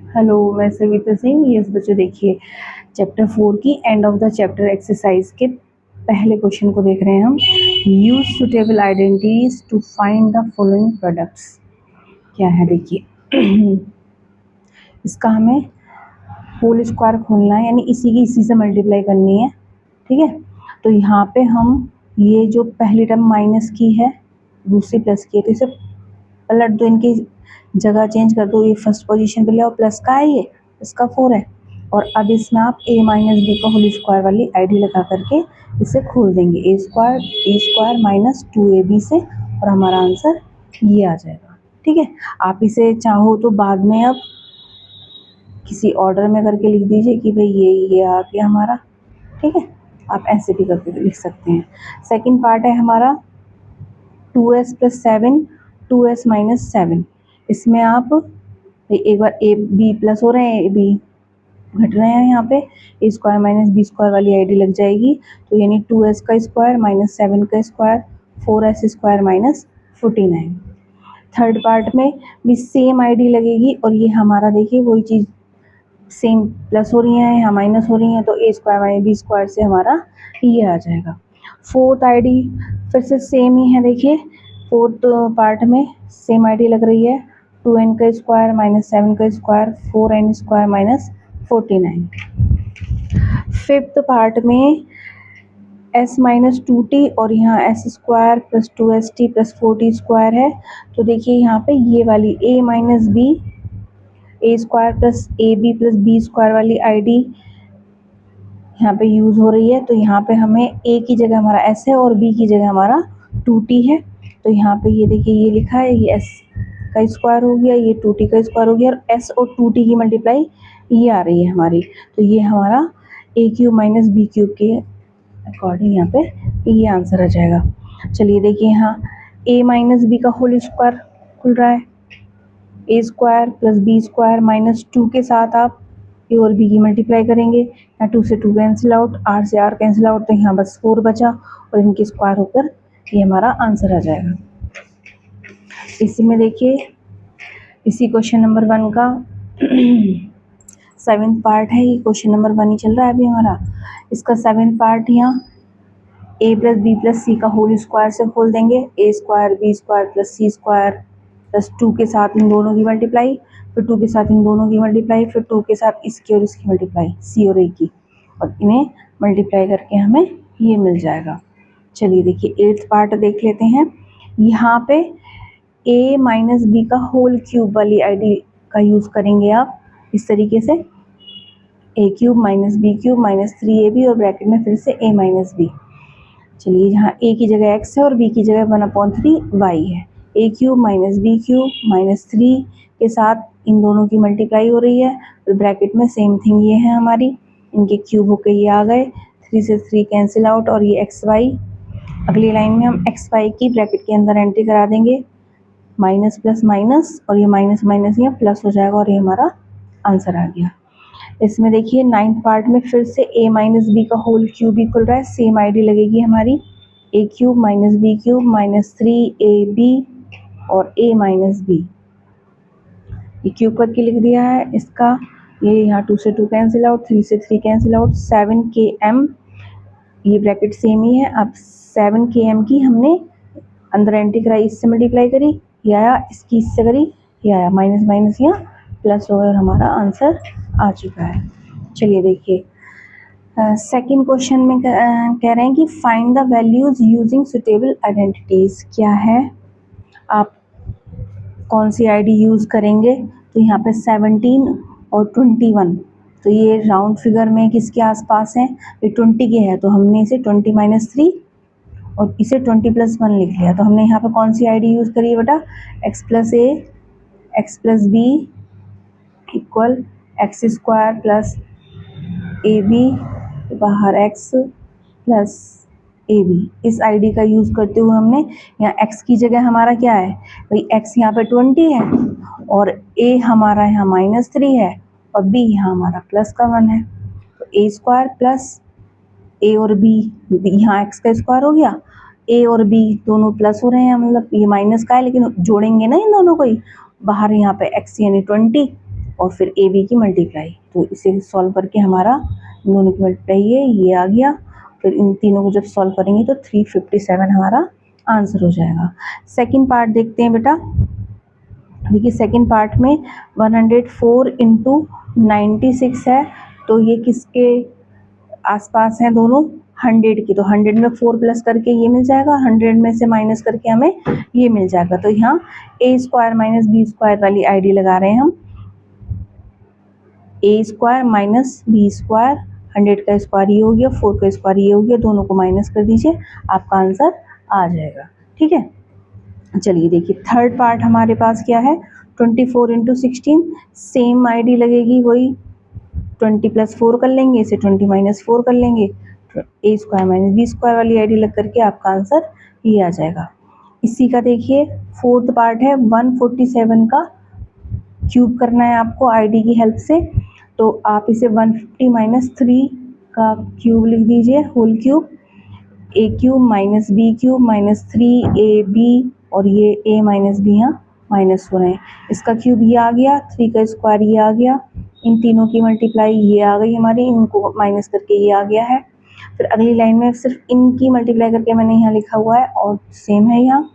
Hello, मैं Savita Singh. Yes बच्चों, देखिए चैप्टर 4 की end of the chapter exercise के पहले क्वेश्चन को देख रहे हैं हम। Use suitable identities to find the following products. क्या है देखिए इसका हमें होल स्क्वायर खोलना है, यानी इसी से मल्टीप्लाई करनी है। ठीक है, तो यहाँ पे हम ये जो पहली टर्म माइनस की है, दूसरी प्लस की है, तो इसे पलट दो, इनकी जगह चेंज कर दो। ये फर्स्ट पोजीशन पे ले आओ, प्लस का है, ये इसका 4 है। और अब इसमें आप a माइनस बी का होल स्क्वायर वाली आईडी लगा करके इसे खोल देंगे, ए स्क्वायर माइनस 2ab से, और हमारा आंसर ये आ जाएगा। ठीक है, आप इसे चाहो तो बाद में अब किसी ऑर्डर में करके लिख दीजिए कि भाई ये आ गया हमारा। ठीक है, आप ऐसे भी करके लिख सकते हैं। सेकंड पार्ट है हमारा 2s प्लस 7 2s माइनस 7। इसमें आप एक बार ए बी प्लस हो रहे हैं, ए बी घट रहे हैं, यहाँ पे ए स्क्वायर माइनस बी स्क्वायर वाली आईडी लग जाएगी। तो यानी 2s का स्क्वायर माइनस 7 का square 4s square minus 49। Third part में भी सेम आईडी लगेगी, और ये हमारा देखिए वही चीज़ सेम प्लस हो रही है, यहाँ माइनस हो रही है, तो a square minus B square से हमारा ये आ जाएगा। फोर्थ आईडी फिर से सेम ही है, देखिए फोर्थ पार्ट में सेम आईडी लग रही है, 2n का स्क्वायर माइनस 7 का square 4n square minus 49। Fifth part में s माइनस 2t और यहाँ s square plus 2st plus 4t square है। तो देखिए यहाँ पे ये वाली a minus B A square plus A B plus B square वाली आईडी यहाँ पे यूज़ हो रही है। तो यहाँ पे हमें a की जगह हमारा s है और b की जगह हमारा 2t है। तो यहाँ पे ये देखिए ये लिखा है, ये s का स्क्वायर हो गया, ये 2t का स्क्वायर हो गया, और s और 2t की मल्टीप्लाई ये आ रही है हमारी। तो ये हमारा a cube minus B cube के अकॉर्डिंग यहाँ पे ये आंसर आ जाएगा। चलिए देखिए यहाँ a माइनस बी का होल स्क्वायर खुल रहा है, a square plus B square minus 2 के साथ आप ए और बी की मल्टीप्लाई करेंगे। यहाँ 2 से 2 कैंसिल आउट, आर से आर कैंसिल आउट, तो यहाँ बस 4 बचा, और इनके स्क्वायर होकर ये हमारा आंसर आ जाएगा। इसी में देखिए इसी क्वेश्चन नंबर 1 का 7th पार्ट है, ये क्वेश्चन नंबर 1 ही चल रहा है अभी हमारा। इसका 7th पार्ट यहाँ a प्लस बी प्लस सी का होल स्क्वायर से खोल देंगे, ए square B square plus c square plus 2 के साथ इन दोनों की मल्टीप्लाई, फिर 2 के साथ इन दोनों की मल्टीप्लाई, फिर 2 के साथ इसकी और इसकी मल्टीप्लाई, सी और ए की, और इन्हें मल्टीप्लाई करके हमें ये मिल जाएगा। चलिए देखिए 8th पार्ट देख लेते हैं। यहाँ पे a माइनस बी का होल क्यूब वाली आईडी का यूज़ करेंगे आप इस तरीके से, a cube minus B cube minus 3ab और ब्रैकेट में फिर से a माइनस बी। चलिए जहाँ a की जगह x है और b की जगह 1/3y है, a cube minus B cube minus 3 के साथ इन दोनों की मल्टीप्लाई हो रही है, और ब्रैकेट में सेम थिंग ये है हमारी, इनके क्यूब होके ये आ गए, 3 से 3 कैंसिल आउट, और ये एक्स वाई। अगली लाइन में हम एक्स वाई की ब्रैकेट के अंदर एंट्री करा देंगे, माइनस प्लस माइनस, और ये माइनस माइनस यहाँ प्लस हो जाएगा, और ये हमारा आंसर आ गया। इसमें देखिए 9th पार्ट में फिर से a माइनस बी का होल क्यूब इक्वल रहा है, सेम आईडी लगेगी हमारी, a cube minus B cube minus 3ab और a माइनस बी, ये क्यूब करके लिख दिया है इसका। ये यहाँ 2 से 2 कैंसिल आउट, 3 से 3 कैंसिल आउट, 7km, ये ब्रैकेट सेम ही है। अब 7km की हमने अंदर एंट्री कराई, इससे मल्टीप्लाई करी, ये आया, इसकी इससे करी, ये आया, माइनस माइनस यहाँ प्लस हो गया, और हमारा आंसर आ चुका है। चलिए देखिए सेकंड क्वेश्चन में कह रहे हैं कि find the values using suitable identities. क्या है, आप कौन सी आईडी यूज़ करेंगे? तो यहाँ पे 17 और 21, तो ये राउंड फिगर में किसके आसपास है? ये 20 के है, तो हमने इसे 20 माइनस 3 और इसे 20 प्लस 1 लिख लिया। तो हमने यहाँ पे कौन सी आईडी यूज़ करी है बेटा? x plus A X plus B equal X square plus A B, बाहर x प्लस ए बी, इस आईडी का यूज़ करते हुए हमने यहाँ x की जगह हमारा क्या है भाई, x यहाँ पे 20 है, और a हमारा यहाँ माइनस 3 है, और b यहाँ हमारा प्लस का 1 है। तो ए स्क्वायर प्लस a और b, यहाँ x का स्क्वायर हो गया, a और b दोनों प्लस हो रहे हैं, मतलब ये माइनस का है लेकिन जोड़ेंगे ना इन दोनों को ही, बाहर यहाँ पे x यानी 20 और फिर ए बी की मल्टीप्लाई। तो इसे सॉल्व करके हमारा इन दोनों की मल्टीप्लाई ये आ गया। फिर इन तीनों को जब सॉल्व करेंगे तो 357 हमारा आंसर हो जाएगा। सेकंड पार्ट देखते हैं बेटा। देखिए सेकंड पार्ट में 104 इंटू 96 है, तो ये किसके आसपास हैं दोनों? 100 की। तो 100 में 4 प्लस करके ये मिल जाएगा, 100 में से माइनस करके हमें ये मिल जाएगा। तो यहाँ A square minus B square वाली आईडी लगा रहे हैं हम। ए स्क्वायर माइनस बी स्क्वायर, 100 का स्क्वायर ये हो गया, 4 का स्क्वायर ये हो गया, दोनों को माइनस कर दीजिए, आपका आंसर आ जाएगा। ठीक है, चलिए देखिए थर्ड पार्ट हमारे पास क्या है? 24 इंटू 16, सेम आईडी लगेगी, वही 20 प्लस 4 कर लेंगे, इसे 20 माइनस 4 कर लेंगे, ए स्क्वायर माइनस बी स्क्वायर वाली आईडी लग करके आपका आंसर ये आ जाएगा। इसी का देखिए फोर्थ पार्ट है, 147 का क्यूब करना है आपको आईडी की हेल्प से। तो आप इसे 150 माइनस 3 का क्यूब लिख दीजिए, whole cube, a cube minus B cube minus 3ab, और ये a माइनस बी यहाँ माइनस हो रहे हैं, इसका क्यूब ये आ गया, 3 का स्क्वायर ये आ गया, इन तीनों की मल्टीप्लाई ये आ गई हमारी, इनको माइनस करके ये आ गया है। फिर अगली लाइन में सिर्फ इनकी मल्टीप्लाई करके मैंने यहाँ लिखा हुआ है और सेम है यहाँ।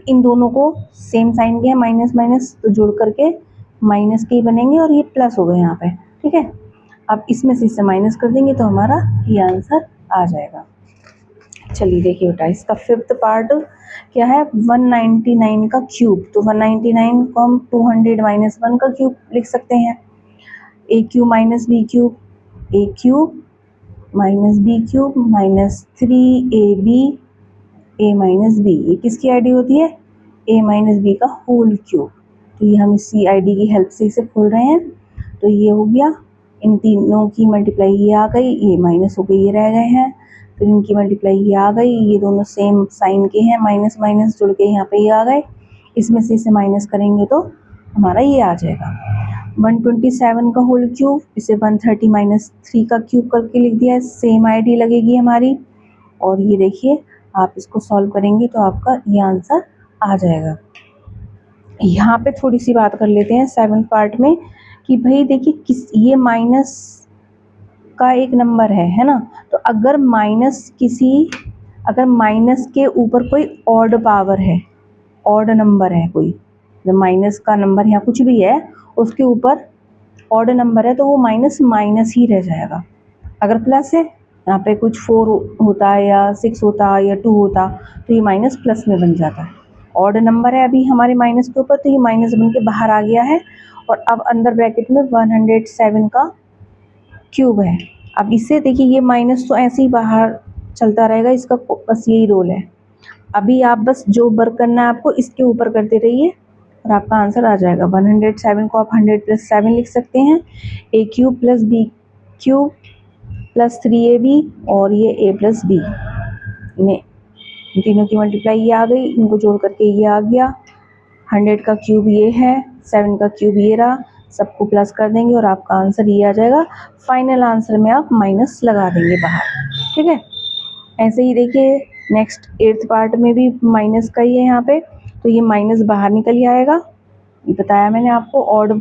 इन दोनों को सेम साइन के है, माइनस माइनस, तो जोड़ करके माइनस के ही बनेंगे और ये प्लस हो गए यहाँ पे। ठीक है, अब इसमें से इससे माइनस कर देंगे तो हमारा ये आंसर आ जाएगा। चलिए देखिए बेटा, इसका फिफ्थ पार्ट क्या है? 199 का क्यूब। तो 199 को हम 200 माइनस 1 का क्यूब लिख सकते हैं। A cube minus B cube, a cube minus B cube minus 3ab a minus b, ये किसकी आईडी होती है? ए माइनस बी का होल क्यूब। तो ये हम इसी आईडी की हेल्प से इसे खोल रहे हैं। तो ये हो गया, इन तीनों की मल्टीप्लाई ये आ गई, ये माइनस हो गई, ये रह गए हैं, फिर इनकी मल्टीप्लाई ये आ गई, ये दोनों सेम साइन के हैं, माइनस माइनस जुड़ के यहाँ पे ये आ गए, इसमें से इसे माइनस करेंगे तो हमारा ये आ जाएगा। 127 का होल क्यूब, इसे 130 माइनस 3 का क्यूब करके लिख दिया है, सेम आईडी लगेगी हमारी। और ये देखिए आप इसको सॉल्व करेंगे तो आपका ये आंसर आ जाएगा। यहाँ पे थोड़ी सी बात कर लेते हैं सेवन्थ पार्ट में कि भाई देखिए किस, ये माइनस का एक नंबर है ना, तो अगर माइनस के ऊपर कोई ऑड पावर है, ऑड नंबर है कोई, जब माइनस का नंबर यहाँ कुछ भी है उसके ऊपर ऑड नंबर है तो वो माइनस माइनस ही रह जाएगा। अगर प्लस है, यहाँ पे कुछ 4 होता है या 6 होता या 2 होता तो ये माइनस प्लस में बन जाता है। ऑड नंबर है अभी हमारे माइनस के ऊपर, तो ये माइनस बन के बाहर आ गया है। और अब अंदर ब्रैकेट में 107 का क्यूब है। अब इससे देखिए ये माइनस तो ऐसे ही बाहर चलता रहेगा, इसका बस यही रोल है। अभी आप बस जो वर्क करना है आपको इसके ऊपर करते रहिए और आपका आंसर आ जाएगा। 107 को आप 100 प्लस 7 लिख सकते हैं, a cube plus b cube plus 3ab, और ये a प्लस बी, इन्हें इन तीनों की मल्टीप्लाई ये आ गई, इनको जोड़ करके ये आ गया। 100 का क्यूब ये है, 7 का क्यूब ये रहा, सबको प्लस कर देंगे और आपका आंसर ये आ जाएगा। फाइनल आंसर में आप माइनस लगा देंगे बाहर। ठीक है, ऐसे ही देखिए नेक्स्ट 8th पार्ट में भी माइनस का ही है यहाँ पे, तो ये माइनस बाहर निकल ही आएगा। ये बताया मैंने आपको, ऑड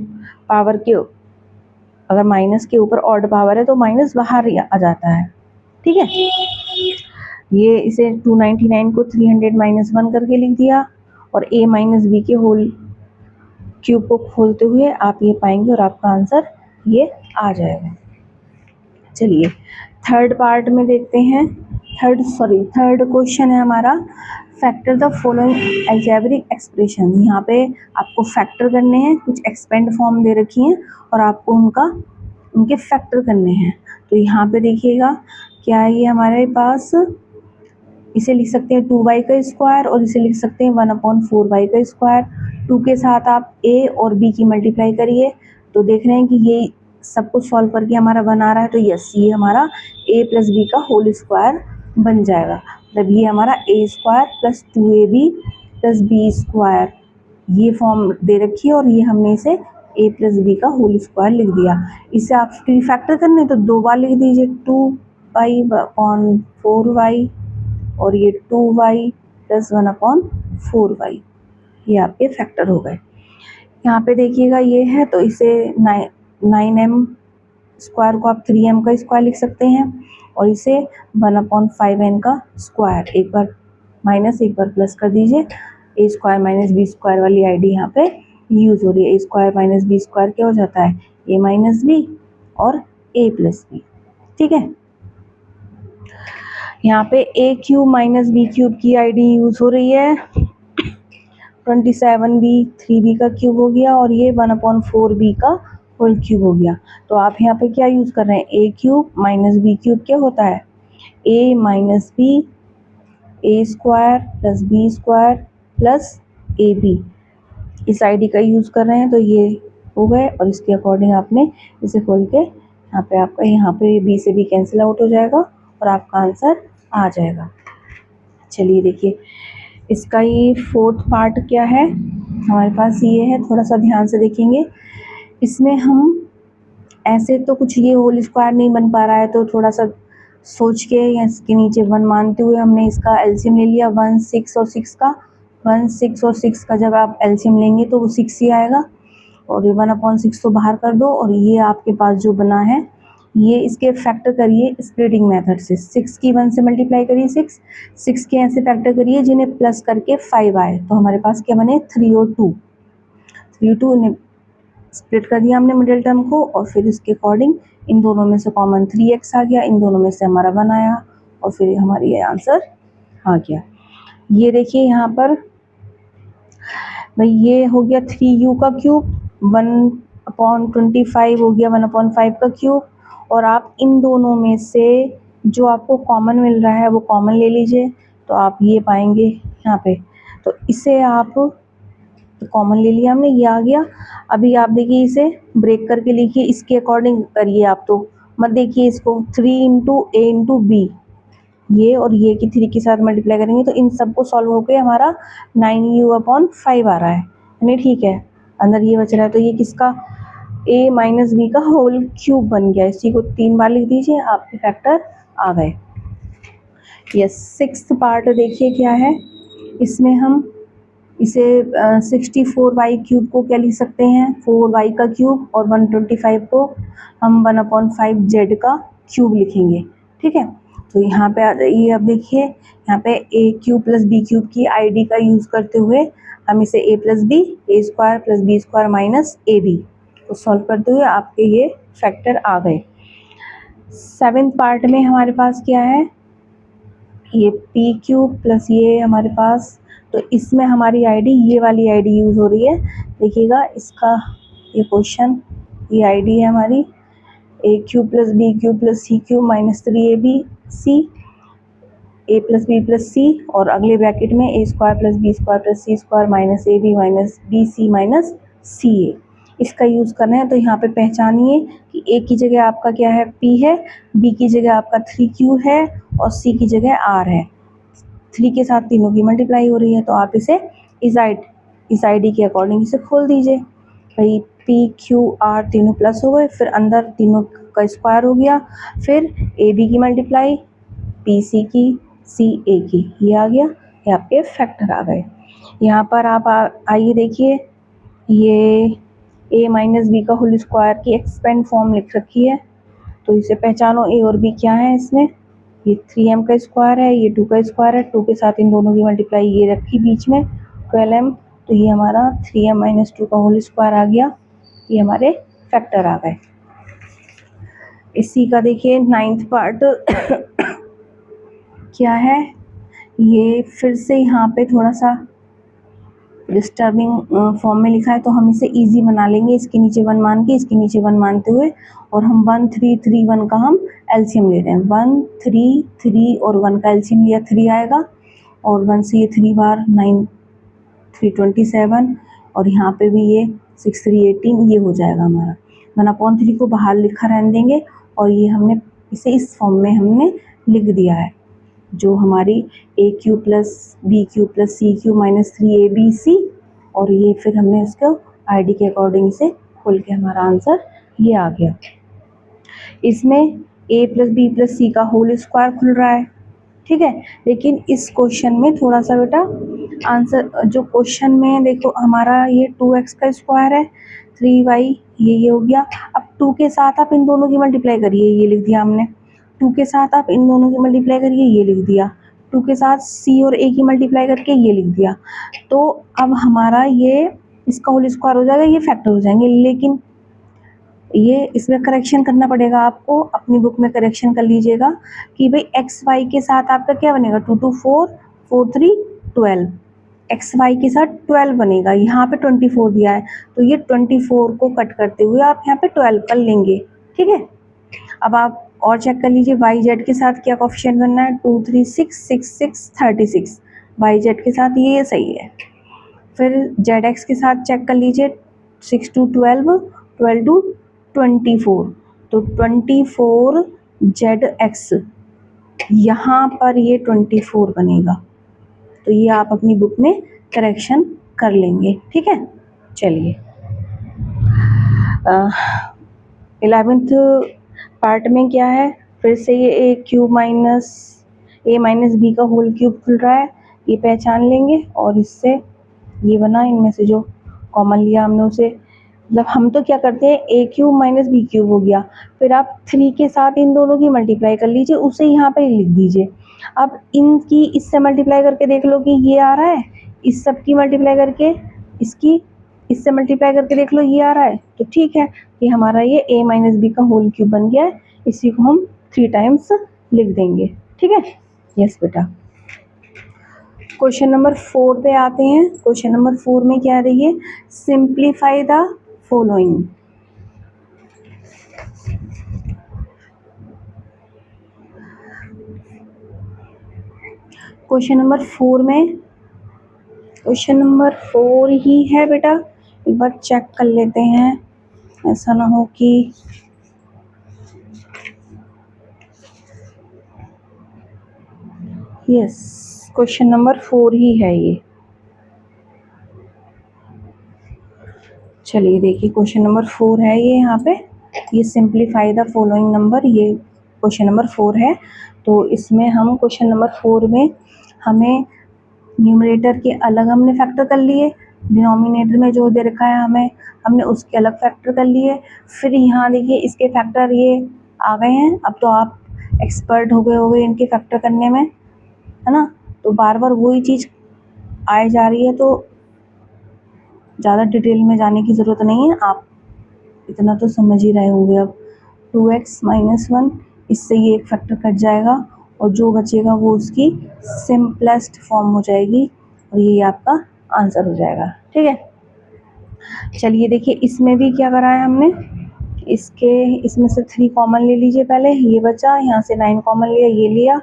पावर के अगर माइनस के ऊपर ऑड पावर है तो माइनस बाहर आ जाता है। ठीक है, ये इसे 299 को 300 माइनस 1 करके लिख दिया, और a माइनस बी के होल क्यूब को खोलते हुए आप ये पाएंगे और आपका आंसर ये आ जाएगा। चलिए थर्ड पार्ट में देखते हैं। थर्ड क्वेश्चन है हमारा, factor the following algebraic expression. यहाँ पे आपको फैक्टर करने हैं, कुछ एक्सपेंड फॉर्म दे रखी हैं और आपको उनके फैक्टर करने हैं। तो यहाँ पे देखिएगा क्या है, ये हमारे पास, इसे लिख सकते हैं 2y का स्क्वायर और इसे लिख सकते हैं 1/4y का स्क्वायर। 2 के साथ आप a और b की मल्टीप्लाई करिए तो देख रहे हैं कि ये सब कुछ सॉल्व करके हमारा 1 आ रहा है, तो यस ये हमारा a प्लस बी का होल स्क्वायर बन जाएगा। मतलब ये हमारा a square plus 2ab plus B square, ये फॉर्म दे रखी है और ये हमने इसे a प्लस बी का होल स्क्वायर लिख दिया। इसे आप फैक्टर करने तो 2 बार लिख दीजिए, 2y/4y और ये 2y प्लस 1/4y, ये आपके फैक्टर हो गए। यहाँ पे देखिएगा ये है, तो इसे 9m स्क्वायर को आप 3m का स्क्वायर लिख सकते हैं, और इसे 1/5n का स्क्वायर, एक बार माइनस एक बार प्लस कर दीजिए। ए स्क्वायर माइनस बी स्क्वायर वाली आईडी यहाँ पे यूज हो रही है। A square minus B square क्या हो जाता है, ए माइनस बी और ए प्लस बी। ठीक है, यहाँ पे a cube minus B cube की आईडी यूज हो रही है। 27b 3b का क्यूब हो गया, और ये 1/4b का होल क्यूब हो गया। तो आप यहाँ पे क्या यूज कर रहे हैं, a cube minus B cube क्या होता है, a minus B, A square plus B square plus A B, इस आईडी का यूज कर रहे हैं। तो ये हो गए, और इसके अकॉर्डिंग आपने इसे खोल के यहाँ पे बी से बी कैंसिल आउट हो जाएगा और आपका आंसर आ जाएगा। चलिए देखिए, इसका ये फोर्थ पार्ट क्या है हमारे पास, ये है, थोड़ा सा ध्यान से देखेंगे। इसमें हम ऐसे तो कुछ ये होल स्क्वायर नहीं बन पा रहा है, तो थोड़ा सा सोच के या इसके नीचे 1 मानते हुए हमने इसका एलसीएम ले लिया। 1 6 और 6 का 1 6 और 6 का जब आप एलसीएम लेंगे तो वो 6 ही आएगा, और 1/6 तो बाहर कर दो, और ये आपके पास जो बना है ये इसके फैक्टर करिए स्प्लिटिंग मेथड से। 6 की 1 से मल्टीप्लाई करिए, 6 के ऐसे फैक्टर करिए जिन्हें प्लस करके 5 आए, तो हमारे पास क्या बने 3 और 2, 3 2 ने स्प्लिट कर दिया हमने मिडिल टर्म को, और फिर इसके अकॉर्डिंग इन दोनों में से कॉमन 3x आ गया, इन दोनों में से हमारा 1 आया, और फिर हमारी ये आंसर आ गया। ये देखिए यहाँ पर भाई ये हो गया 3u का क्यूब, 1/25 हो गया 1/5 का क्यूब, और आप इन दोनों में से जो आपको कॉमन मिल रहा है वो कॉमन ले लीजिए, तो आप ये पाएंगे यहाँ पे, तो इसे आप कॉमन ले लिया हमने, ये आ गया। अभी आप देखिए इसे ब्रेक करके लिखिए, इसके अकॉर्डिंग करिए आप, तो मत देखिए इसको 3 इंटू ए इंटू बी, ये और ये की 3 के साथ मल्टीप्लाई करेंगे तो इन सबको सॉल्व होकर हमारा 9u/5 आ रहा है, नहीं ठीक है, अंदर ये बच रहा है, तो ये किसका a माइनस बी का होल क्यूब बन गया। इसी को 3 बार लिख दीजिए, आपके फैक्टर आ गए। यस, 6th पार्ट देखिए क्या है, इसमें हम इसे 64y क्यूब को क्या लिख सकते हैं, 4y का क्यूब, और 125 को हम 1/5z का क्यूब लिखेंगे। ठीक है, तो यहाँ पे आ जाइए, अब देखिए यहाँ पे a cube plus b cube की आईडी का यूज़ करते हुए हम इसे a plus b, A square plus B square minus a b को सॉल्व करते हुए आपके ये फैक्टर आ गए। 7th पार्ट में हमारे पास क्या है, ये पी क्यूब प्लस ये हमारे पास, तो इसमें हमारी आईडी ये वाली आईडी यूज़ हो रही है। देखिएगा इसका ये क्वेश्चन, ये आईडी है हमारी a cube plus b cube plus c cube minus 3ab a plus b plus c, और अगले ब्रैकेट में a square plus B square plus c square minus a b minus b c minus c a, इसका use करना है। तो यहाँ पे पहचानिए कि ए की जगह आपका क्या है, पी है, बी की जगह आपका 3q है, और सी की जगह आर है। 3 के साथ तीनों की मल्टीप्लाई हो रही है, तो आप इसे इस आईडी के अकॉर्डिंग इसे खोल दीजिए। भाई पी क्यू आर तीनों प्लस हो गए, फिर अंदर तीनों का स्क्वायर हो गया, फिर ए बी की मल्टीप्लाई, पी सी की, सी ए की, ये आ गया, ये आपके फैक्टर आ गए। यहाँ पर आप आइए देखिए, ये ए माइनस बी का होल स्क्वायर की एक्सपेंड फॉर्म लिख रखी है, तो इसे पहचानो ए और बी क्या है इसमें, ये 3m का स्क्वायर है, ये 2 का स्क्वायर है, 2 के साथ इन दोनों की मल्टीप्लाई ये रखी बीच में 12m, तो ये हमारा 3m माइनस 2 का होल स्क्वायर आ गया, ये हमारे फैक्टर आ गए। इसी का देखिए 9th पार्ट क्या है, ये फिर से यहाँ पे थोड़ा सा डिस्टर्बिंग फॉर्म में लिखा है, तो हम इसे इजी बना लेंगे, इसके नीचे 1 मान के इसके नीचे 1 मानते हुए, और हम 1 3 3 1 का हम एलसीएम ले रहे हैं। 1 3 3 और 1 का एलसीएम लिया 3 आएगा, और 1 से ये 3 बार 9 3 27, और यहाँ पे भी ये 6 3 18, ये हो जाएगा हमारा। 1/3 को बाहर लिखा रहने देंगे, और ये हमने इसे इस फॉर्म में हमने लिख दिया है, जो हमारी a cube plus b cube plus c cube minus 3abc, और ये फिर हमने उसको आईडी के अकॉर्डिंग से खोल के हमारा आंसर ये आ गया। इसमें ए प्लस बी प्लस सी का होल स्क्वायर खुल रहा है, ठीक है। लेकिन इस क्वेश्चन में थोड़ा सा बेटा आंसर, जो क्वेश्चन में देखो हमारा ये 2x का स्क्वायर है, 3y ये हो गया। अब 2 के साथ आप इन दोनों की मल्टीप्लाई करिए, ये लिख दिया हमने। 2 के साथ आप इन दोनों की मल्टीप्लाई करिए, ये लिख दिया। 2 के साथ c और a की मल्टीप्लाई करके ये लिख दिया। तो अब हमारा ये इसका होल स्क्वायर हो जाएगा, ये फैक्टर हो जाएंगे। लेकिन ये इसमें करेक्शन करना पड़ेगा आपको, अपनी बुक में करेक्शन कर लीजिएगा कि भाई एक्स वाई के साथ आपका क्या बनेगा, 2 2 4 4 3 12, एक्स वाई के साथ 12 बनेगा। यहाँ पे 24 दिया है, तो ये 24 को कट करते हुए आप यहाँ पे 12 कर लेंगे। ठीक है। अब आप और चेक कर लीजिए वाई जेड के साथ क्या कोफिशिएंट बनना है, 2 3 6 6 6 36, वाई जेड के साथ ये सही है। फिर जेड एक्स के साथ चेक कर लीजिए, 6 टू 12 12 टू 24, तो 24 जेड एक्स, यहाँ पर ये 24 बनेगा। तो ये आप अपनी बुक में करेक्शन कर लेंगे। ठीक है। चलिए 11th पार्ट में क्या है, फिर से ये ए क्यूब माइनस ए माइनस बी का होल क्यूब खुल रहा है, ये पहचान लेंगे। और इससे ये बना, इनमें से जो कॉमन लिया हमने उसे, मतलब हम तो क्या करते हैं, a cube minus B cube हो गया, फिर आप 3 के साथ इन दोनों की मल्टीप्लाई कर लीजिए, उसे यहाँ पे लिख दीजिए। अब इनकी इससे मल्टीप्लाई करके देख लो कि ये आ रहा है, इस सब की मल्टीप्लाई करके इसकी इससे मल्टीप्लाई करके देख लो ये आ रहा है, तो ठीक है, ये हमारा ये a माइनस बी का होल क्यूब बन गया है। इसी को हम 3 टाइम्स लिख देंगे। ठीक है। यस बेटा। क्वेश्चन नंबर 4 पे आते हैं। क्वेश्चन नंबर 4 में क्या रही है, simplify the following. Question number 4 में, क्वेश्चन नंबर 4 ही है बेटा, एक बार चेक कर लेते हैं, ऐसा ना हो कि यस क्वेश्चन नंबर 4 ही है ये। चलिए देखिए क्वेश्चन नंबर 4 है ये, यहाँ पे ये सिंप्लीफाई द फॉलोइंग नंबर, ये क्वेश्चन नंबर 4 है। तो इसमें हम क्वेश्चन नंबर 4 में हमें न्यूमरेटर के अलग हमने फैक्टर कर लिए, डिनोमिनेटर में जो दे रखा है हमें हमने उसके अलग फैक्टर कर लिए। फिर यहाँ देखिए इसके फैक्टर ये आ गए हैं। अब तो आप एक्सपर्ट हो गए इनके फैक्टर करने में, है ना। तो बार बार वही चीज़ आए जा रही है, तो ज़्यादा डिटेल में जाने की ज़रूरत नहीं है, आप इतना तो समझ ही रहे होंगे। अब 2x माइनस 1, इससे ये एक फैक्टर कट जाएगा और जो बचेगा वो उसकी सिंपलेस्ट फॉर्म हो जाएगी, और ये आपका आंसर हो जाएगा। ठीक है। चलिए देखिए इसमें भी क्या करा है हमने, इसमें से 3 कॉमन ले लीजिए पहले, ये बचा, यहाँ से 9 कॉमन लिया, ये लिया।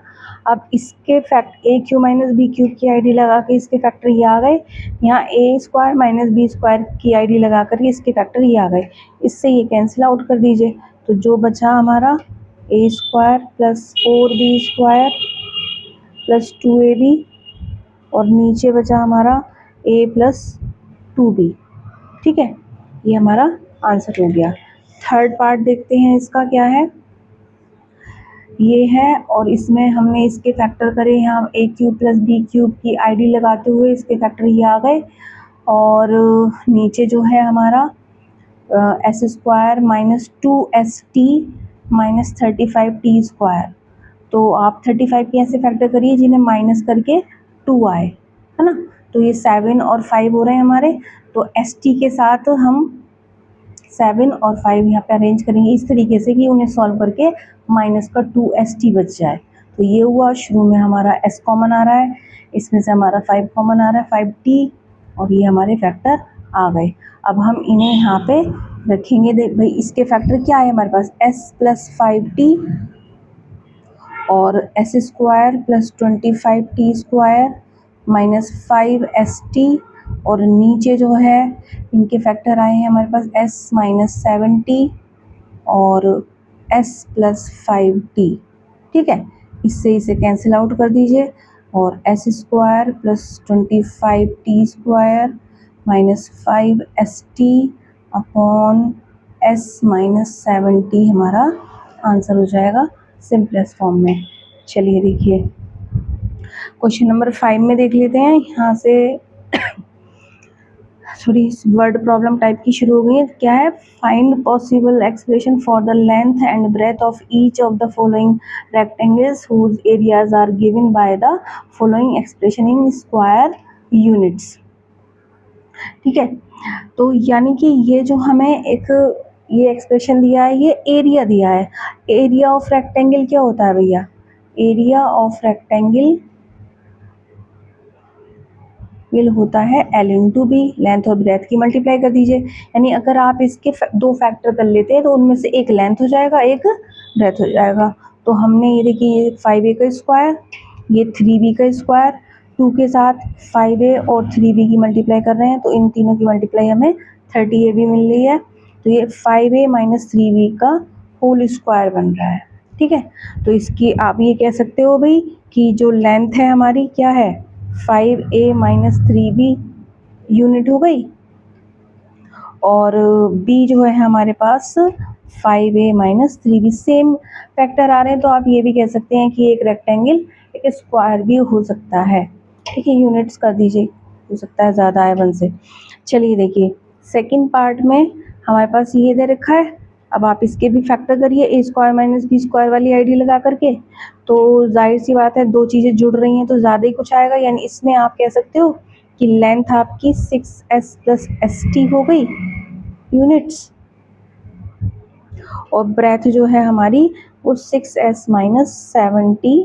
अब इसके fact A cube minus B cube की आईडी लगा के इसके फैक्टर ये आ गए, यहाँ A square minus B square की आईडी लगा कर इसके फैक्टर ये आ गए। इससे ये कैंसिल आउट कर दीजिए, तो जो बचा हमारा a square plus 4b square plus 2ab, और नीचे बचा हमारा a प्लस 2b। ठीक है, ये हमारा आंसर हो गया। थर्ड पार्ट देखते हैं, इसका क्या है, ये है, और इसमें हमने इसके फैक्टर करे, यहाँ ए क्यूब प्लस बी क्यूब की आईडी लगाते हुए इसके फैक्टर ये आ गए। और नीचे जो है हमारा S square minus 2st minus 35t square. तो आप 35 के ऐसे फैक्टर करिए जिन्हें माइनस करके 2 आए, है ना। तो ये 7 और 5 हो रहे हैं हमारे, तो st के साथ हम 7 और 5 यहाँ पे अरेंज करेंगे इस तरीके से कि उन्हें सॉल्व करके माइनस का 2st बच जाए। तो ये हुआ, शुरू में हमारा s कॉमन आ रहा है, इसमें से हमारा 5 कॉमन आ रहा है, 5t, और ये हमारे फैक्टर आ गए। अब हम इन्हें यहाँ पे रखेंगे, देख भाई इसके फैक्टर क्या है हमारे पास, s प्लस 5t और S square plus 25t square minus 5st, और नीचे जो है इनके फैक्टर आए हैं हमारे पास s माइनस 7t और s प्लस 5t। ठीक है, इससे इसे कैंसिल आउट कर दीजिए, और S square plus 25t square minus 5st upon s minus 7t हमारा आंसर हो जाएगा सिंपलेस्ट फॉर्म में। चलिए देखिए क्वेश्चन नंबर 5 में देख लेते हैं। यहाँ से थोड़ी वर्ड प्रॉब्लम टाइप की शुरू हो गई है। क्या है? Find possible expression for the length and breadth of each of the following rectangles whose areas are given by the following expression in square units. ठीक है, तो यानी कि ये जो हमें एक ये एक्सप्रेशन दिया है, ये एरिया दिया है। एरिया ऑफ रेक्टेंगल क्या होता है भैया? एरिया ऑफ रेक्टेंगल ये होता है L इंटू बी, लेंथ और ब्रेथ की मल्टीप्लाई कर दीजिए। यानी अगर आप इसके दो फैक्टर कर लेते हैं तो उनमें से एक लेंथ हो जाएगा, एक ब्रेथ हो जाएगा। तो हमने ये देखिए 5a का स्क्वायर, ये 3b का स्क्वायर, 2 के साथ 5a और 3b की मल्टीप्लाई कर रहे हैं तो इन तीनों की मल्टीप्लाई हमें 30ab मिल रही है। तो ये 5a माइनस 3b का होल स्क्वायर बन रहा है। ठीक है, तो इसकी आप ये कह सकते हो भाई कि जो लेंथ है हमारी क्या है? 5a माइनस 3b यूनिट हो गई, और b जो है हमारे पास 5a minus 3b, same factor आ रहे हैं तो आप ये भी कह सकते हैं कि एक रेक्टेंगल एक स्क्वायर भी हो सकता है। ठीक है, यूनिट्स कर दीजिए, हो सकता है ज़्यादा आए 1 से। चलिए देखिए सेकंड पार्ट में हमारे पास ये दे रखा है। अब आप इसके भी फैक्टर करिए ए स्क्वायर माइनस बी स्क्वायर वाली आईडी लगा करके, तो जाहिर सी बात है दो चीज़ें जुड़ रही हैं तो ज़्यादा ही कुछ आएगा। यानी इसमें आप कह सकते हो कि लेंथ आपकी 6s प्लस एस टी हो गई यूनिट्स, और ब्रेथ जो है हमारी वो 6s माइनस 70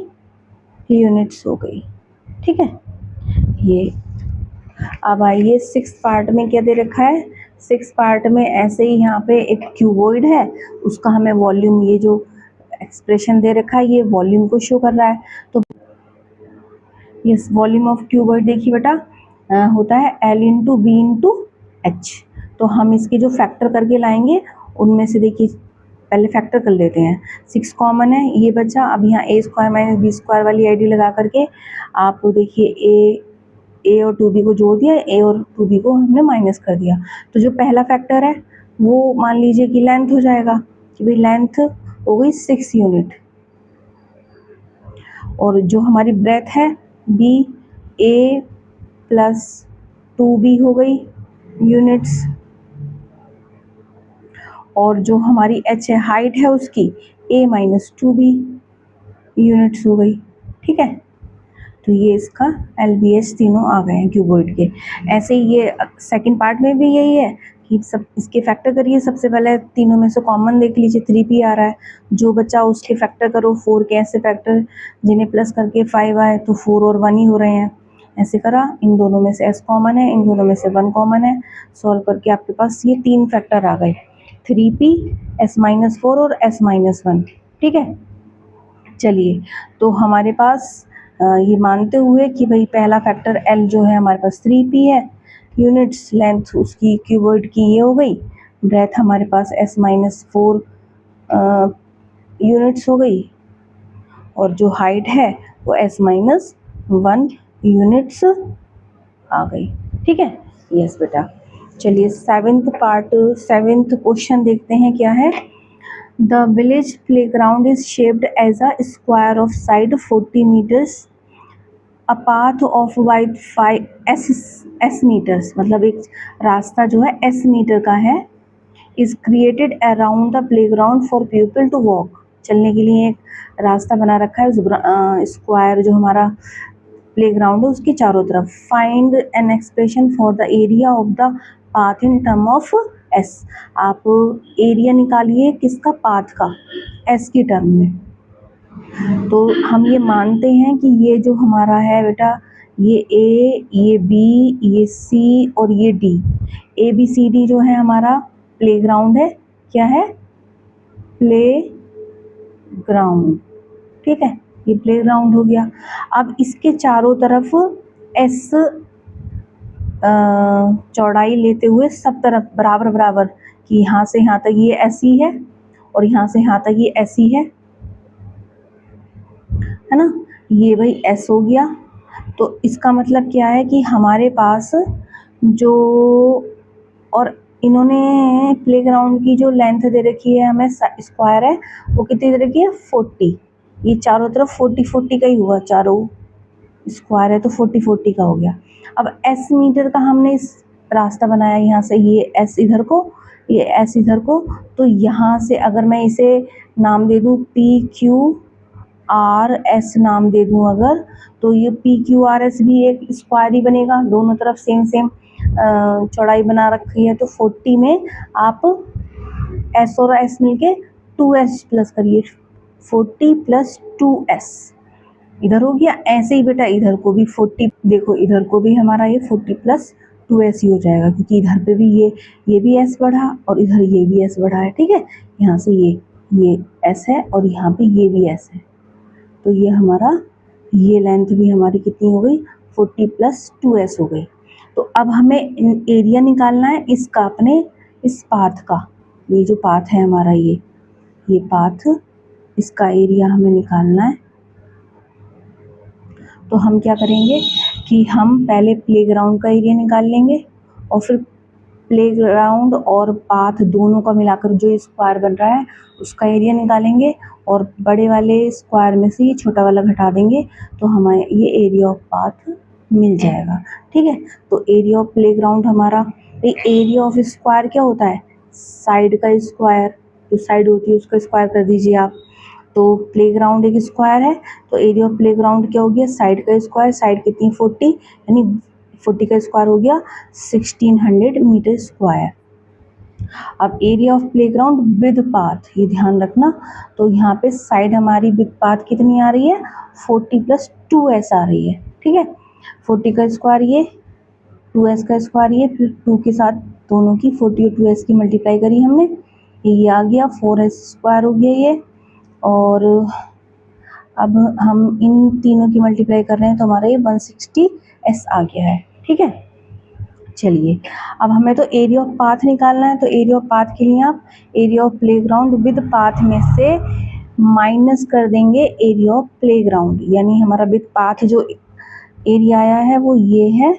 यूनिट्स हो गई। ठीक है, ये अब आइए 6 पार्ट में क्या दे रखा है। 6 पार्ट में ऐसे ही यहाँ पे एक क्यूबॉइड है, उसका हमें वॉल्यूम, ये जो एक्सप्रेशन दे रखा है ये वॉल्यूम को शो कर रहा है। तो यस, वॉल्यूम ऑफ क्यूबॉइड देखिए बेटा होता है L into B into H. तो हम इसके जो फैक्टर करके लाएंगे उनमें से देखिए पहले फैक्टर कर लेते हैं। 6 कॉमन है, ये बचा। अब यहाँ A square minus B square वाली आईडी लगा करके आप देखिए ए और 2b को जोड़ दिया, ए और 2b को हमने माइनस कर दिया। तो जो पहला फैक्टर है वो मान लीजिए कि लेंथ हो जाएगा कि भाई लेंथ हो गई 6 यूनिट, और जो हमारी ब्रेथ है बी ए प्लस 2b हो गई यूनिट्स, और जो हमारी एच है हाइट है उसकी a माइनस 2b यूनिट्स हो गई। ठीक है, तो ये इसका LBH तीनों आ गए हैं क्यूबॉइड के। ऐसे ही ये सेकंड पार्ट में भी यही है कि सब इसके फैक्टर करिए। सबसे पहले तीनों में से कॉमन देख लीजिए, 3p आ रहा है, जो बचा उसके फैक्टर करो। 4 के ऐसे फैक्टर जिन्हें प्लस करके 5 आए तो 4 और 1 ही हो रहे हैं, ऐसे करा। इन दोनों में से s कॉमन है, इन दोनों में से 1 कॉमन है, सॉल्व करके आपके पास ये 3 फैक्टर आ गए, 3p, s माइनस 4 और s माइनस 1। ठीक है, चलिए तो हमारे पास ये मानते हुए कि भाई पहला फैक्टर L जो है हमारे पास 3p है यूनिट्स, लेंथ उसकी क्यूबॉइड की ये हो गई, ब्रेथ हमारे पास s माइनस 4 यूनिट्स हो गई, और जो हाइट है वो s माइनस 1 यूनिट्स आ गई। ठीक है, यस बेटा। चलिए सेवेंथ क्वेश्चन देखते हैं क्या है। The village playground is shaped as a square of side 40 meters, a path of width 5 meters, मतलब एक रास्ता जो है s मीटर का है, is created around the playground for people to walk। चलने के लिए एक रास्ता बना रखा है उस स्क्वायर जो हमारा प्लेग्राउंड है उसके चारों तरफ। Find an expression for the area of the path in term of s। आप एरिया निकालिए किसका? पाथ का, s की टर्म में। तो हम ये मानते हैं कि ये जो हमारा है बेटा, ये a, ये b, ये c और ये d, ABCD जो है हमारा प्लेग्राउंड है। क्या है? Play ground. ठीक है, ये प्लेग्राउंड हो गया। अब इसके चारों तरफ s चौड़ाई लेते हुए सब तरफ बराबर बराबर, कि यहाँ से यहाँ तक ये ऐसी है और यहाँ से यहाँ तक ये ऐसी है ना, ये भाई s हो गया। तो इसका मतलब क्या है कि हमारे पास जो, और इन्होंने प्लेग्राउंड की जो लेंथ दे रखी है हमें स्क्वायर है, वो कितनी दे रखी है? 40। ये चारों तरफ 40 40 का ही हुआ चारों, स्क्वायर है तो 40 का हो गया। अब एस मीटर का हमने इस रास्ता बनाया, यहाँ से ये एस इधर को, ये एस इधर को, तो यहाँ से अगर मैं इसे नाम दे दूँ PQRS नाम दे दूँ अगर, तो ये PQRS भी एक स्क्वायर ही बनेगा, दोनों तरफ सेम सेम चौड़ाई बना रखी है। तो 40 में आप एस और एस मिलके 2s प्लस करिए, 40 प्लस 2s इधर हो गया। ऐसे ही बेटा इधर को भी 40, देखो इधर को भी हमारा ये 40 प्लस 2s ही हो जाएगा, क्योंकि इधर पे भी ये भी s बढ़ा और इधर ये भी s बढ़ा है, ठीक है। यहाँ से ये s है और यहाँ पे ये भी s है, तो ये हमारा ये लेंथ भी हमारी कितनी हो गई, 40 प्लस 2s हो गई। तो अब हमें एरिया निकालना है इसका, अपने इस पाथ का, ये जो पाथ है हमारा, ये पाथ, इसका एरिया हमें निकालना है। तो हम क्या करेंगे कि हम पहले प्लेग्राउंड का एरिया निकाल लेंगे और फिर प्लेग्राउंड और पाथ दोनों का मिलाकर जो स्क्वायर बन रहा है उसका एरिया निकालेंगे, और बड़े वाले स्क्वायर में से ये छोटा वाला घटा देंगे, तो हमें ये एरिया ऑफ पाथ मिल जाएगा, ठीक है। तो एरिया ऑफ प्लेग्राउंड हमारा, एरिया ऑफ स्क्वायर क्या होता है, साइड का स्क्वायर, जो साइड होती है उसका स्क्वायर कर दीजिए आप। तो प्लेग्राउंड एक स्क्वायर है, तो एरिया ऑफ प्लेग्राउंड क्या हो गया, साइड का स्क्वायर, साइड कितनी 40, यानी 40 का स्क्वायर हो गया 1600 मीटर स्क्वायर। अब area of playground with path, ये ध्यान रखना, तो यहाँ पे साइड हमारी विद पाथ कितनी आ रही है, 40 प्लस 2s आ रही है, ठीक है। 40 का स्क्वायर ये, 2s का स्क्वायर ये, फिर 2 के साथ दोनों की 40 और 2s की मल्टीप्लाई करी हमने, ये आ गया 4s स्क्वायर हो गया ये। और अब हम इन तीनों की मल्टीप्लाई कर रहे हैं तो हमारा ये 160s आ गया है, ठीक है। चलिए अब हमें तो एरिया ऑफ पाथ निकालना है, तो एरिया ऑफ पाथ के लिए आप area of playground with path में से माइनस कर देंगे एरिया ऑफ प्लेग्राउंड, यानी हमारा विद पाथ जो एरिया आया है वो ये है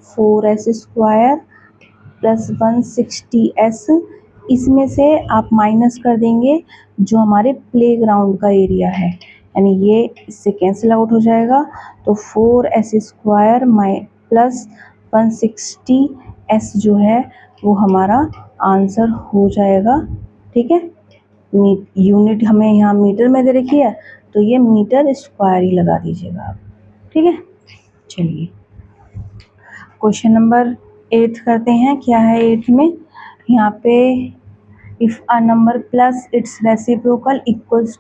4s स्क्वायर प्लस 160s, इसमें से आप माइनस कर देंगे जो हमारे प्लेग्राउंड का एरिया है, यानी ये इससे कैंसिल आउट हो जाएगा, तो 4s स्क्वायर प्लस 160s जो है वो हमारा आंसर हो जाएगा, ठीक है। यूनिट हमें यहाँ मीटर में दे रखी है, तो ये मीटर स्क्वायर ही लगा दीजिएगा आप, ठीक है। चलिए क्वेश्चन नंबर 8 करते हैं। क्या है 8 में, यहाँ पे if a number plus it's reciprocal equals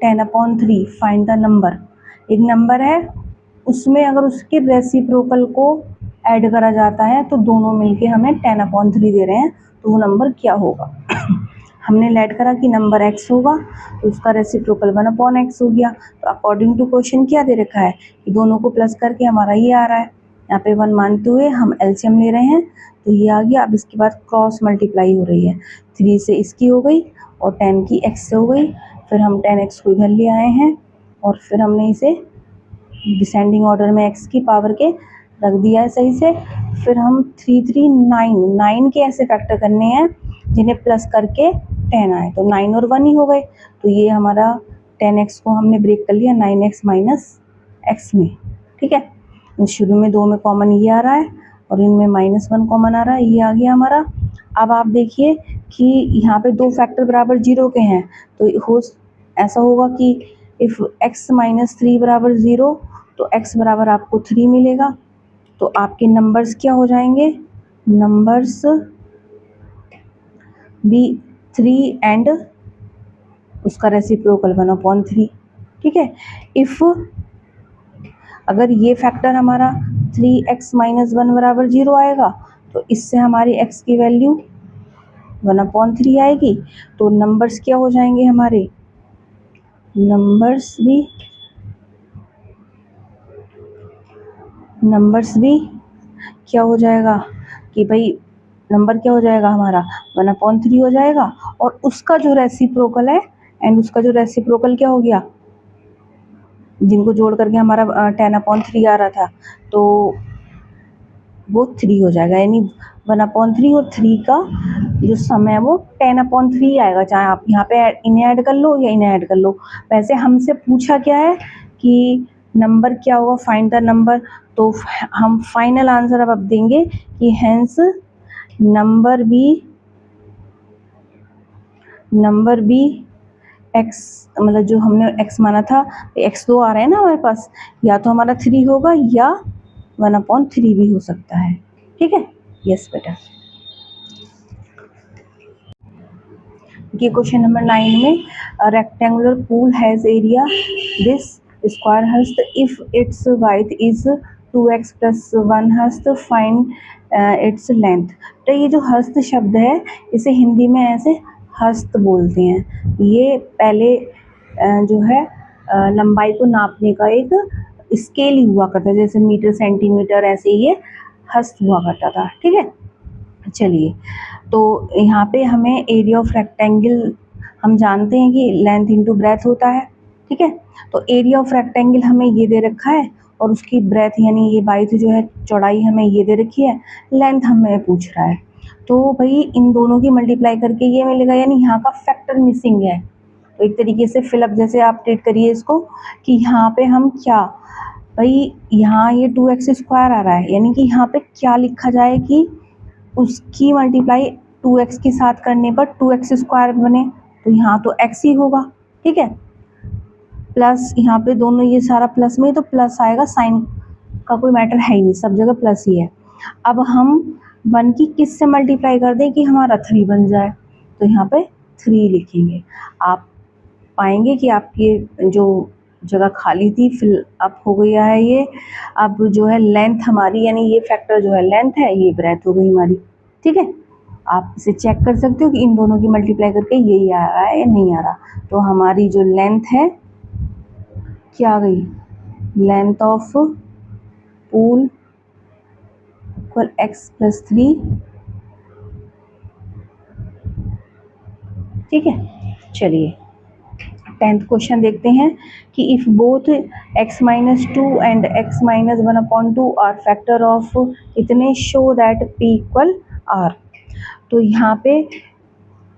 10/3 find the number. एक नंबर है, उसमें अगर उसके रेसिप्रोकल को ऐड करा जाता है तो दोनों मिलके हमें 10/3 दे रहे हैं, तो वो नंबर क्या होगा। हमने लेट करा कि नंबर x होगा, तो उसका रेसिप्रोकल 1/x हो गया। तो अकॉर्डिंग टू क्वेश्चन क्या दे रखा है कि दोनों को प्लस करके हमारा ये आ रहा है, यहाँ पे 1 मानते हुए हम एलसीएम ले रहे हैं, तो ये आ गया। अब इसके बाद क्रॉस मल्टीप्लाई हो रही है, 3 से इसकी हो गई और 10 की x से हो गई, फिर हम 10x को इधर ले आए हैं और फिर हमने इसे डिसेंडिंग ऑर्डर में x की पावर के रख दिया है सही से। फिर हम 9 के ऐसे फैक्टर करने हैं जिन्हें प्लस करके 10 आए, तो 9 और 1 ही हो गए, तो ये हमारा 10x को हमने ब्रेक कर लिया 9x माइनस x में, ठीक है। शुरू में 2 में कॉमन ये आ रहा है और इनमें -1 कॉमन आ रहा है, ये आ गया हमारा। अब आप देखिए कि यहाँ पे 2 फैक्टर बराबर 0 के हैं, तो ऐसा होगा कि इफ़ x माइनस 3 बराबर 0, तो x बराबर आपको 3 मिलेगा, तो आपके नंबर्स क्या हो जाएंगे, नंबर्स भी 3 एंड उसका रेसिप्रोकल 1/3, ठीक है। इफ़ अगर ये फैक्टर हमारा 3x माइनस 1 बराबर 0 आएगा, तो इससे हमारी x की वैल्यू 1/3 आएगी, तो नंबर्स क्या हो जाएंगे हमारे, नंबर्स भी क्या हो जाएगा कि भाई नंबर क्या हो जाएगा हमारा 1/3 हो जाएगा, और उसका जो रेसिप्रोकल है एंड उसका जो रेसिप्रोकल क्या हो गया, जिनको जोड़ करके हमारा 10/3 आ रहा था, तो वो 3 हो जाएगा, यानी 1/3 और 3 का जो सम है वो 10/3 आएगा, चाहे आप यहाँ पे इन्हें ऐड कर लो या इन्हें ऐड कर लो। वैसे हमसे पूछा क्या है कि नंबर क्या होगा, फाइंड द नंबर। तो हम फाइनल आंसर अब देंगे कि हेंस नंबर बी एक्स, मतलब जो हमने एक्स माना था, एक्स 2 आ रहा है ना हमारे पास, या तो हमारा 3 होगा या 1/3 भी हो सकता है। ठीक है, यस बेटा। ये क्वेश्चन नंबर 9 में, rectangular pool has area this square हस्त if it's wide is 2x + 1 हस्त फाइंड इट्स लेंथ। तो ये जो हस्त शब्द है इसे हिंदी में ऐसे हस्त बोलते हैं। ये पहले जो है लंबाई को नापने का एक स्केल हुआ करता है, जैसे मीटर सेंटीमीटर, ऐसे ये हस्त हुआ करता था। ठीक है, चलिए, तो यहाँ पे हमें एरिया ऑफ रेक्टेंगल, हम जानते हैं कि लेंथ इंटू ब्रेथ होता है। ठीक है, तो एरिया ऑफ रेक्टेंगल हमें ये दे रखा है और उसकी ब्रेथ यानी ये बाइथ जो है चौड़ाई हमें ये दे रखी है, लेंथ हमें पूछ रहा है। तो भाई इन दोनों की मल्टीप्लाई करके ये मिलेगा, यानी यहाँ का फैक्टर मिसिंग है। तो एक तरीके से फिलअप जैसे आप ट्रीट करिए इसको कि यहाँ पे हम क्या, भाई यहाँ ये 2x² आ रहा है, यानी कि यहाँ पे क्या लिखा जाए कि उसकी मल्टीप्लाई 2x के साथ करने पर 2x² बने, तो यहाँ तो x ही होगा। ठीक है, प्लस यहाँ पे दोनों ये सारा प्लस में, तो प्लस आएगा, साइन का कोई मैटर है ही नहीं, सब जगह प्लस ही है। अब हम 1 की किस से मल्टीप्लाई कर दें कि हमारा 3 बन जाए, तो यहाँ पे 3 लिखेंगे। आप पाएंगे कि आपकी जो जगह खाली थी फिल अप हो गया है ये। अब जो है लेंथ हमारी, यानी ये फैक्टर जो है लेंथ है, ये ब्रेथ हो गई हमारी। ठीक है, आप इसे चेक कर सकते हो कि इन दोनों की मल्टीप्लाई करके यही आ रहा है या नहीं आ रहा। तो हमारी जो लेंथ है क्या आ गई, length of pool equal x + 3। ठीक है, चलिए 10th क्वेश्चन देखते हैं कि if both x - 2 and x - 1/2 are factor of इतने, शो दैट p = r। तो यहाँ पे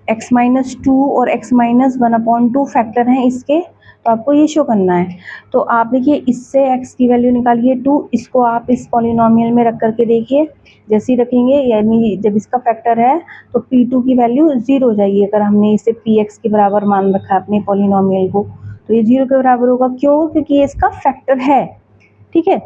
x - 2 और x - 1/2 फैक्टर हैं इसके, तो आपको ये शो करना है। तो आप देखिए, इससे x की वैल्यू निकालिए 2, इसको आप इस पॉलिनोमियल में रख करके देखिए, जैसे ही रखेंगे यानी जब इसका फैक्टर है तो p2 की वैल्यू 0 हो जाएगी। अगर हमने इसे px के बराबर मान रखा है अपने पॉलिनोमियल को, तो ये 0 के बराबर होगा। क्यों? क्योंकि ये इसका फैक्टर है। ठीक है,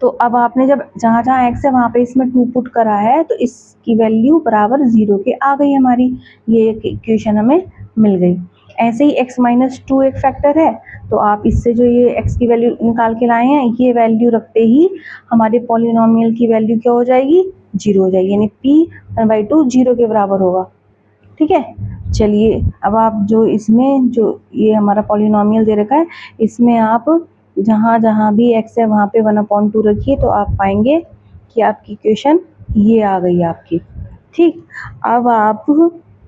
तो अब आपने जब जहाँ जहाँ x है वहाँ पे इसमें 2 पुट करा है, तो इसकी वैल्यू बराबर 0 के आ गई हमारी, ये इक्वेशन हमें मिल गई। ऐसे ही x - 2 एक फैक्टर है, तो आप इससे जो ये x की वैल्यू निकाल के लाए हैं, ये वैल्यू रखते ही हमारे पॉलिनोमियल की वैल्यू क्या हो जाएगी, 0 हो जाएगी, यानी p/2 0 के बराबर होगा। ठीक है, चलिए अब आप जो इसमें जो ये हमारा पॉलिनोमियल दे रखा है, इसमें आप जहाँ जहाँ भी x है वहाँ पे 1/2 रखिए, तो आप पाएंगे कि आपकी इक्वेशन ये आ गई आपकी। ठीक, अब आप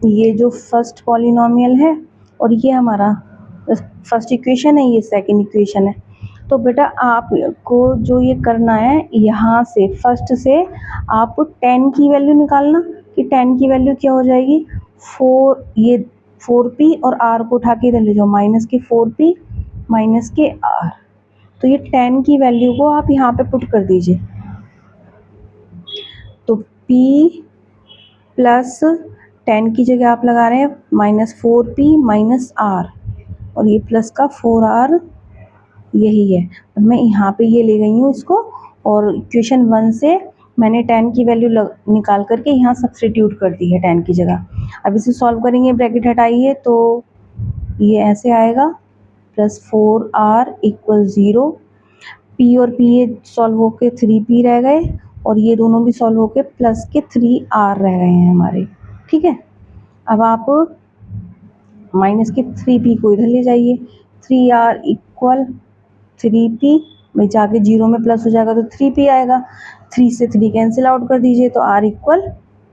ये जो फर्स्ट पॉलिनोमियल है और ये हमारा फर्स्ट इक्वेशन है, ये सेकंड इक्वेशन है। तो बेटा आपको जो ये करना है, यहाँ से फर्स्ट से आप 10 की वैल्यू निकालना कि 10 की वैल्यू क्या हो जाएगी, 4, ये 4p और r को उठा के इधर ले जाओ, माइनस के 4p माइनस के r। तो ये 10 की वैल्यू को आप यहाँ पे पुट कर दीजिए, तो p प्लस 10 की जगह आप लगा रहे हैं -4p माइनस r, और ये प्लस का 4r यही है। मैं यहाँ पे ये ले गई हूँ इसको, और इक्वेशन 1 से मैंने 10 की वैल्यू निकाल करके यहाँ सब्सटीट्यूट कर दी है 10 की जगह। अब इसे सॉल्व करेंगे, ब्रैकेट हटाइए तो ये ऐसे आएगा, +4r = 0। p और p ये सॉल्व होके 3p रह गए, और ये दोनों भी सॉल्व होके प्लस के 3r रह गए हैं हमारे। ठीक है, अब आप माइनस के 3p को इधर ले जाइए, 3r = 3p में जाके 0 में प्लस हो जाएगा तो 3p आएगा, 3 से 3 कैंसिल आउट कर दीजिए तो r =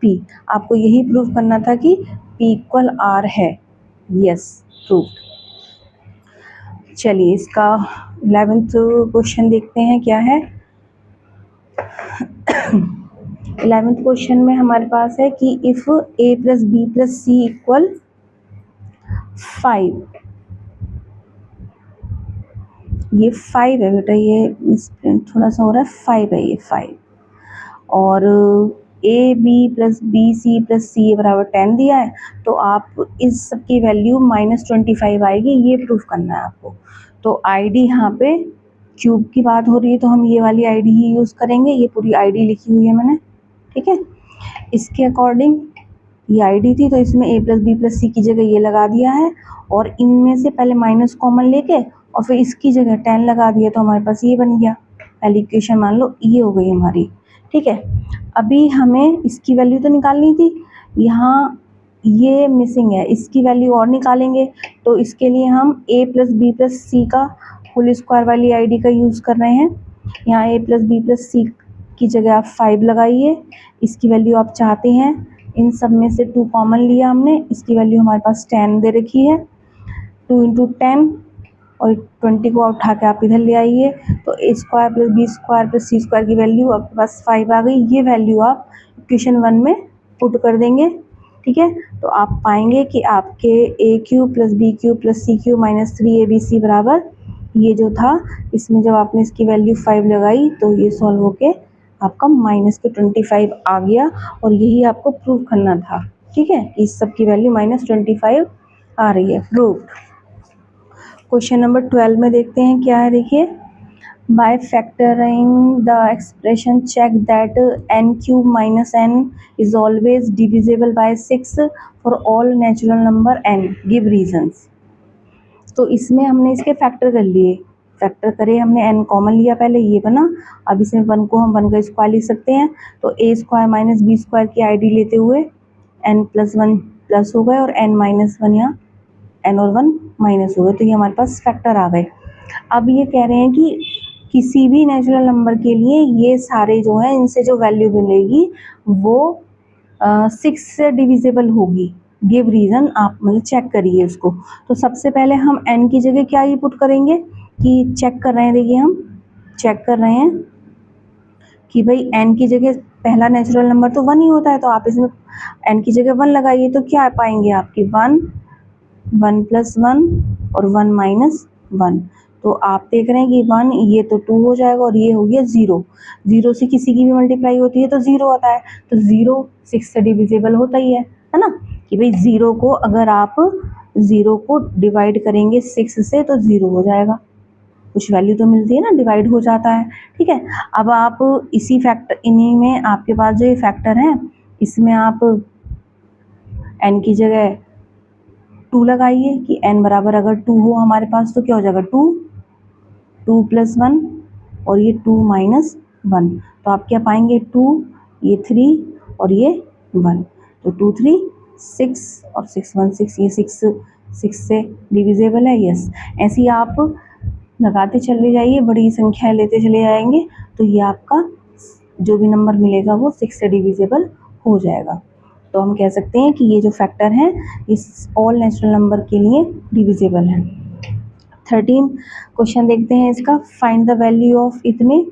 p। आपको यही प्रूव करना था कि p = r है। Yes, proved. चलिए इसका 11th क्वेश्चन देखते हैं क्या है। 11th क्वेश्चन में हमारे पास है कि इफ a + b + c = 5, ये 5 है बेटा, ये मिसप्रिंट थोड़ा सा हो रहा है, 5 है ये 5। और a B plus b c plus c बराबर 10 दिया है, तो आप इस सब की वैल्यू -25 आएगी, ये प्रूफ करना है आपको। तो आईडी यहाँ पे क्यूब की बात हो रही है तो हम ये वाली आईडी ही यूज़ करेंगे, ये पूरी आईडी लिखी हुई है मैंने, ठीक है। इसके अकॉर्डिंग ये आईडी थी तो इसमें a प्लस बी प्लस सी की जगह ये लगा दिया है, और इनमें से पहले माइनस कॉमन लेके और फिर इसकी जगह 10 लगा दिया, तो हमारे पास ये बन गया। पहली इक्वेशन मान लो ये हो गई हमारी, ठीक है। अभी हमें इसकी वैल्यू तो निकालनी थी, यहाँ ये मिसिंग है, इसकी वैल्यू और निकालेंगे, तो इसके लिए हम a प्लस बी प्लस सी का होल स्क्वायर वाली आईडी का यूज़ कर रहे हैं। यहाँ a प्लस बी प्लस सी की जगह आप 5 लगाइए, इसकी वैल्यू आप चाहते हैं, इन सब में से 2 कॉमन लिया हमने, इसकी वैल्यू हमारे पास 10 दे रखी है। 2 इंटू 10 और 20 को उठा के आप इधर ले आइए, तो a square plus B square plus c square की वैल्यू आपके पास 5 आ गई। ये वैल्यू आप इक्वेशन 1 में पुट कर देंगे, ठीक है। तो आप पाएंगे कि आपके a cube plus b cube plus c cube minus 3abc बराबर ये जो था, इसमें जब आपने इसकी वैल्यू 5 लगाई तो ये सॉल्व होके आपका -25 आ गया, और यही आपको प्रूव करना था, ठीक है। इस सब की वैल्यू -25 आ रही है, प्रूव्ड। क्वेश्चन नंबर 12 में देखते हैं क्या है, देखिए। By factoring the expression check that n cube minus n is always divisible by 6 for all natural number n, give reasons. तो इसमें हमने इसके फैक्टर कर लिए, फैक्टर करे हमने, n कॉमन लिया पहले, ये बना। अब इसमें 1 को हम 1 का स्क्वायर लिख सकते हैं, तो a square minus B square की आईडी लेते हुए n प्लस 1 प्लस हो गए और n माइनस 1 यहाँ n और 1 माइनस हो गए, तो ये हमारे पास फैक्टर आ गए। अब ये कह रहे हैं कि किसी भी नेचुरल नंबर के लिए ये सारे जो है, इनसे जो वैल्यू मिलेगी वो 6 से डिविजिबल होगी, गिव रीज़न, आप मतलब चेक करिए उसको। तो सबसे पहले हम n की जगह क्या ही पुट करेंगे कि चेक कर रहे हैं, देखिए हम चेक कर रहे हैं कि भाई n की जगह पहला नेचुरल नंबर तो 1 ही होता है, तो आप इसमें n की जगह 1 लगाइए, तो क्या पाएंगे आपकी 1, 1 प्लस 1 और 1 माइनस 1। तो आप देख रहे हैं कि 1, ये तो 2 हो जाएगा और ये हो गया 0। 0 से किसी की भी मल्टीप्लाई होती है तो 0 आता है, तो 0 6 से डिविजिबल होता ही है ना। कि भाई 0 को अगर आप 0 को डिवाइड करेंगे 6 से तो 0 हो जाएगा, कुछ वैल्यू तो मिलती है ना, डिवाइड हो जाता है, ठीक है। अब आप इसी फैक्टर, इन्हीं में आपके पास जो ये फैक्टर हैं, इसमें आप n की जगह 2 लगाइए कि n बराबर अगर 2 हो हमारे पास तो क्या हो जाएगा 2, 2 प्लस 1 और ये 2 माइनस 1, तो आप क्या पाएंगे 2, ये 3 और ये 1, तो 2 3 6 और 6 1 6, ये 6 से डिविजिबल है, यस। ऐसे ही आप लगाते चले जाइए, बड़ी संख्या लेते चले जाएंगे, तो ये आपका जो भी नंबर मिलेगा वो 6 से डिविजिबल हो जाएगा। तो हम कह सकते हैं कि ये जो फैक्टर है इस ऑल नेचुरल नंबर के लिए डिविजिबल है। 13 क्वेश्चन देखते हैं इसका, फाइंड द वैल्यू ऑफ इतने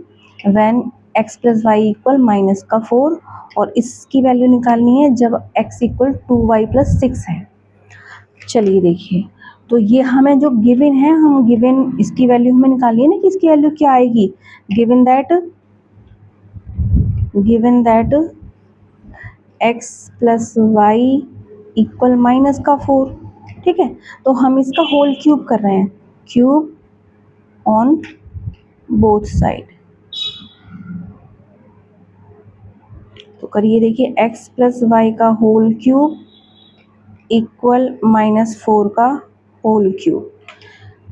when x plus Y equal minus का 4, और इसकी वैल्यू निकालनी है जब x इक्वल 2y प्लस 6 है। चलिए देखिए, तो ये हमें जो गिवन है, हम गिवन इसकी वैल्यू हमें निकालिए ना कि इसकी वैल्यू क्या आएगी। Given that x plus Y equal minus का 4, ठीक है। तो हम इसका होल क्यूब कर रहे हैं, क्यूब ऑन बोथ साइड। तो करिए, देखिए x प्लस वाई का होल क्यूब इक्वल -4 का होल क्यूब।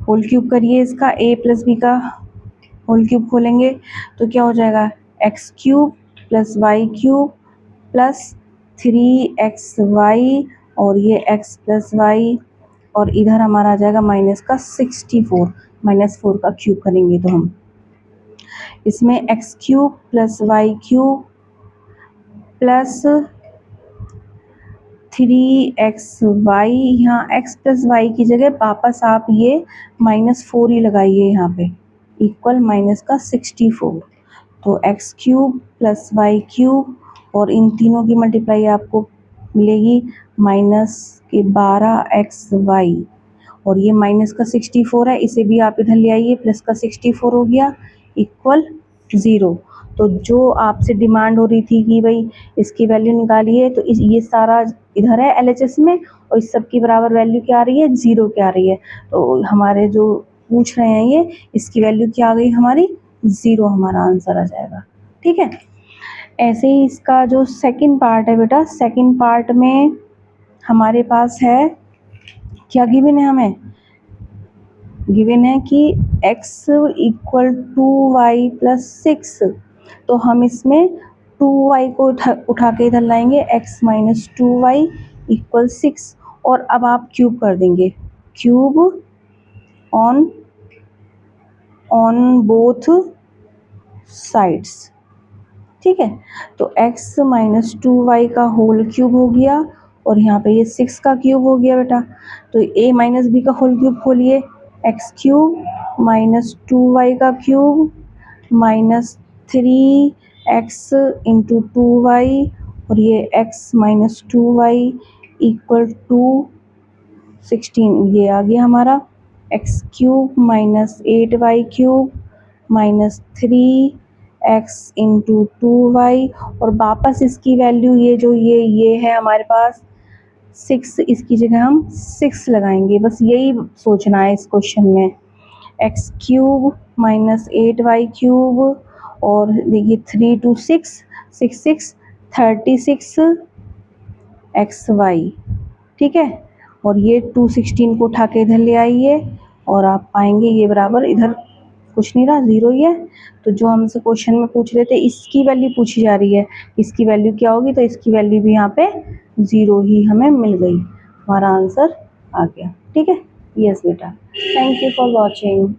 होल क्यूब करिए इसका, a प्लस बी का होल क्यूब खोलेंगे तो क्या हो जाएगा, x cube plus y cube plus 3xy और ये x प्लस वाई, और इधर हमारा आ जाएगा माइनस का 64, -4 का क्यूब करेंगे तो हम इसमें x cube plus y cube plus 3xy, यहाँ x प्लस वाई की जगह वापस आप ये -4 ही लगाइए यहाँ पे, इक्वल माइनस का 64। तो x cube plus y cube और इन तीनों की मल्टीप्लाई आपको मिलेगी -12xy, और ये माइनस का 64 है, इसे भी आप इधर ले आइए, प्लस का 64 हो गया इक्वल 0। तो जो आपसे डिमांड हो रही थी कि भाई इसकी वैल्यू निकालिए, तो ये सारा इधर है LHS में, और इस सब की बराबर वैल्यू क्या आ रही है, 0 क्या आ रही है। तो हमारे जो पूछ रहे हैं ये, इसकी वैल्यू क्या आ गई हमारी, 0 हमारा आंसर आ जाएगा। ठीक है, ऐसे ही इसका जो सेकंड पार्ट है बेटा, सेकंड पार्ट में हमारे पास है क्या गिवन है, हमें गिवन है कि x equal to y plus 6। तो हम इसमें 2y को उठा के इधर लाएंगे, x माइनस 2y इक्वल 6, और अब आप क्यूब कर देंगे, क्यूब ऑन बोथ साइड्स। ठीक है, तो x माइनस 2y का होल क्यूब हो गया, और यहाँ पे ये 6 का क्यूब हो गया बेटा। तो a माइनस बी का होल क्यूब खोलिए, x क्यूब माइनस 2y का cube minus 3x into 2y, और ये x minus 2y equal to 16, ये आ गया हमारा x cube minus 8y cube minus 3x into 2y, और वापस इसकी वैल्यू ये जो ये है हमारे पास 6, इसकी जगह हम 6 लगाएंगे, बस यही सोचना है इस क्वेश्चन में। x cube minus 8y cube, और देखिए 3 2 6 6 6 36 xy। ठीक है, और ये 216 को उठा के इधर ले आइए, और आप पाएंगे ये बराबर, इधर कुछ नहीं रहा, 0 ही है। तो जो हमसे क्वेश्चन में पूछ रहे थे, इसकी वैल्यू पूछी जा रही है, इसकी वैल्यू क्या होगी, तो इसकी वैल्यू भी यहाँ पे 0 ही हमें मिल गई, हमारा आंसर आ गया। ठीक है, यस बेटा, थैंक यू फॉर वॉचिंग।